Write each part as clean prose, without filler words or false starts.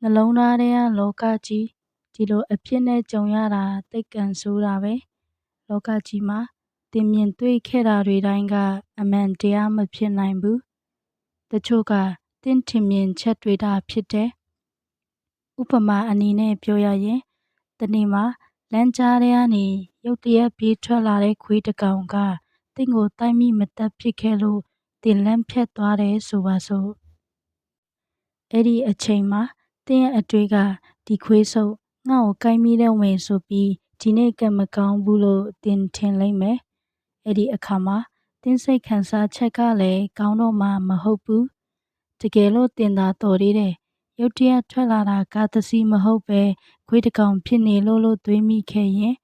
နှလုံးသားထဲကလောကကြီးဒီလိုအဖြစ်နဲ့ကြုံရတာသိပ်ကံဆိုးတာပဲလောကကြီးမှာတင်မြင်တွေ့ခဲ့တာတွေတိုင်းကအမှန်တရားမဖြစ်နိုင်ဘူးတချို့ကတင်ထင်မြင်ချက်တွေတာဖြစ်တယ်ဥပမာအနေနဲ့ပြောရရင်တနေ့မှာလမ်းကြားထဲကနေရုတ်တရက်ပြေးထွက်လာတဲ့ခွေးတစ်ကောင်ကတင့်ကိုတိုက်မိမတက်ဖြစ်ခဲ့လို့တင်လန့်ဖြတ်သွားတယ်ဆိုပါစို့အဲ့ဒီအချိန်မှာတင်းရဲ့အတွေ့ကဒီခွေးဆုပ်ငါ့ကိုကိုက်မိတဲ့ဝင်ဆိုပြီးဒီနေ့ကမကောင်းဘူးလို့တင်းထင်လိမ့်မယ်။အဲ့ဒီအခါမှာတင်းစိတ်ခံစားချက်ကလည်းကောင်းတော့မှမဟုတ်ဘူး။တကယ်လို့တင်းသာတော်သေးတယ်။ရုတ်တရက်ထွက်လာတာကားတစ်စီးမဟုတ်ပဲခွေးတစ်ကောင်ဖြစ်နေလို့တွေးမိခဲ့ရင်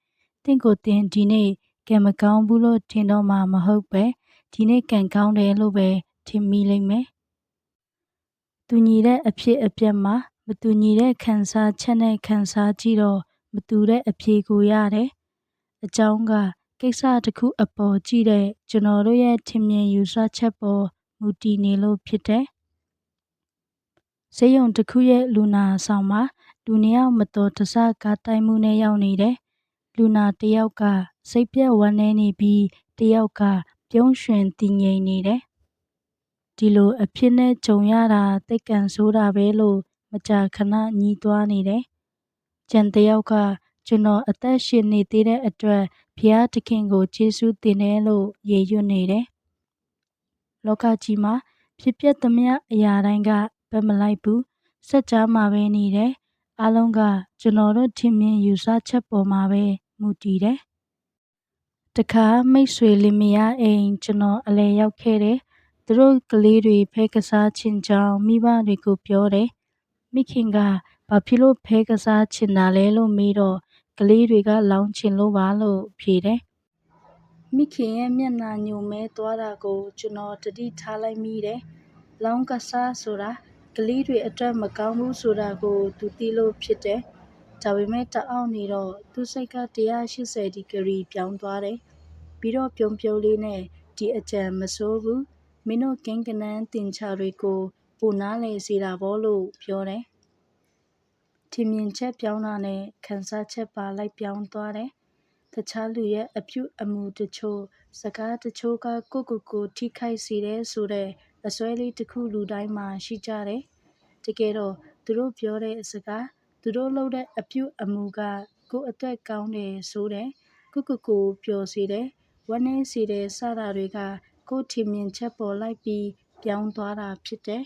တင်းကိုတင်းဒီနေ့ကမကောင်းဘူးလို့ထင်တော့မှမဟုတ်ပဲဒီနေ့ကံကောင်းတယ်လို့ပဲထင်မိလိမ့်မယ်။တူညီတဲ့အဖြစ်အပျက်မှာမတူညီတဲ့ခံစားချက်နဲ့ခံစားကြည့်တော့မတူတဲ့အဖြေကိုရတယ်။အကြောင်းကကိစ္စတစ်ခုအပေါ်ကြည့်တဲ့ကျွန်တော်တို့ရဲ့ထင်မြင်ယူဆချက်ပေါ်မူတည်နေလို့ဖြစ်တယ်။ဆေးရုံတစ်ခုရဲ့လူနာဆောင်မှာလူနှစ်ယောက်မတော်တဆကားတိုက်မှုနဲ့ရောက်နေတယ်။လူနာတစ်ယောက်ကစိတ်ပြက်ဝမ်းနည်းနေပြီးတစ်ယောက်ကပြုံးရွှင်တည်ငြိမ်နေတယ်။ဒီလိုအဖြစ်နဲ့ကြုံရတာသိပ်ကံဆိုးတာပဲလို့မကြာခဏညှိတွားနေတယ်။ကျန်တစ်ယောက်ကကျွန်တော်အသက်ရှင်နေသေးတဲ့အတွက်ဘုရားသခင်ကိုကျေးဇူးတင်တယ်လို့ရည်ရွယ်နေတယ်။လောကကြီးမှာဖြစ်ပျက်သမျှအရာတိုင်းကဘက်မလိုက်ဘူးစัจ जा မှာပဲနေတယ်။အားလုံးကကျွန်တော်တို့ထင်မြင်ယူဆချက်ပေါ်မှာပဲမူတည်တယ်။တခါမိတ်ဆွေလင်မယားအိမ်ကျွန်တော်အလဲရောက်ခဲ့တယ်။သူတို့ကလေးတွေဖဲကစားချင်ကြောင်းမိဘတွေကိုပြောတယ်။မိခင်ကဘာဖြစ်လို့ဖဲကစားချင်တာလဲလို့မေးတော့ကလေးတွေကလောင်းချင်လို့ပါလို့ဖြေတယ်။မိခင်ရဲ့မျက်နှာညိုမဲသွားတာကိုကျွန်တော်တတိထားလိုက်မိတယ်။လောင်းကစားဆိုတာကလေးတွေအတွက်မကောင်းဘူးဆိုတာကိုသူသိလို့ဖြစ်တယ်။ဒါပေမဲ့တအောင့်နေတော့သူစိတ်က180ဒီဂရီပြောင်းသွားတယ်။ပြီးတော့ပြုံးပြုံးလေးနဲ့ဒီအကြံမစိုးဘူးမင်းတို့ကင်းကနန်းတင်ချတွေကိုပိုနားလေစေတာပေါ့လို့ပြောတယ်။ထင်မြင်ချက်ပြောင်းတာနဲ့ခံစားချက်ပါလိုက်ပြောင်းသွားတယ်။တခြားလူရဲ့အပြုအမူတချို့စကားတချို့ကကိုထိခိုက်စေတယ်ဆိုတဲ့အစွဲလေးတစ်ခုလူတိုင်းမှာရှိကြတယ်။တကယ်တော့သူတို့ပြောတဲ့စကားသူတို့လုပ်တဲ့အပြုအမူကကိုအတွက်ကောင်းတယ်ဆိုတယ်ကိုပျော်စေတယ်ဝမ်းနည်းစေတယ်စတာတွေကကိုထင်မြင်ချက်ပေါ်လိုက်ပြီးပြောင်းသွားတာဖြစ်တယ်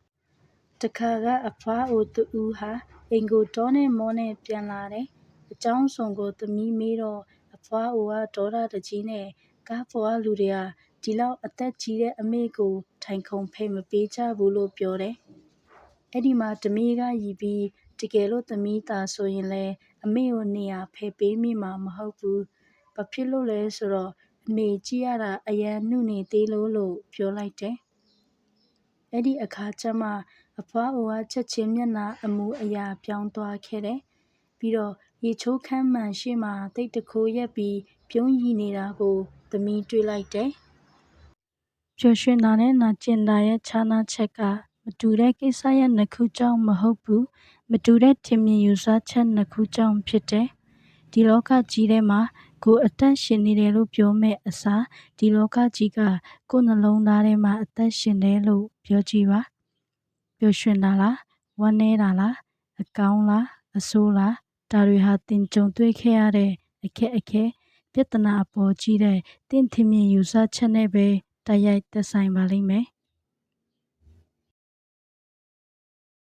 ။တခါကအဖွားအိုတူဦးဟာအိမ်ကိုတောနဲ့မောနဲ့ပြန်လာတယ်။အကြောင်းစုံကိုသမီးမေးတော့အဖွားအိုကဒေါသတကြီးနဲ့ကားပေါ်ကလူတွေကဒီလောက်အသက်ကြီးတဲ့အမေကိုထိုင်ခုံဖဲ့မပေးကြဘူးလို့ပြောတယ်။အဲ့ဒီမှာသမီးကရီပြီးတကယ်လို့သမီးသာဆိုရင်လဲအမေကိုနေရာဖယ်ပေးမိမှာမဟုတ်ဘူး။ဘာဖြစ်လို့လဲဆိုတော့အမေကြည့်ရတာအရန်နှုနေသေးလို့ပြောလိုက်တယ်။အဲ့ဒီအခါကျမှအဖွားအိုကချက်ချင်းမျက်နှာအမူအရာပြောင်းသွားခဲ့တယ်။ပြီးတော့ရေချိုးခမ်းမှန်ရှိမှတိတ်တခိုးရက်ပြီးပြုံးရည်နေတာကိုသမီးတွေ့လိုက်တယ်။ပျော်ရွှင်တာနဲ့နာကျင်တာရဲ့ခြားနားချက်ကမတူတဲ့ကိစ္စရဲ့နှစ်ခုကြောင့်မဟုတ်ဘူးမတူတဲ့ထင်မြင်ယူဆချက်နှစ်ခုကြောင့်ဖြစ်တယ်။ဒီလောကကြီးထဲမှာကိုအသက်ရှင်နေတယ်လို့ပြောမဲ့အစားဒီလောကကြီးကကိုနှလုံးသားထဲမှာအသက်ရှင်တယ်လို့ပြောကြည့်ပါပျော်ရွှင်တာလားဝမ်းနည်းတာလားအကောင်းလားအဆိုးလားဒါတွေဟာသင်ကြုံတွေ့ခဲ့ရတဲ့အခက်အခဲပြဿနာအပေါ်ကြီးတဲ့သင်ထင်မြင်ယူဆချက်နဲ့ပဲတိုက်ရိုက်သက်ဆိုင်ပါလိမ့်မယ်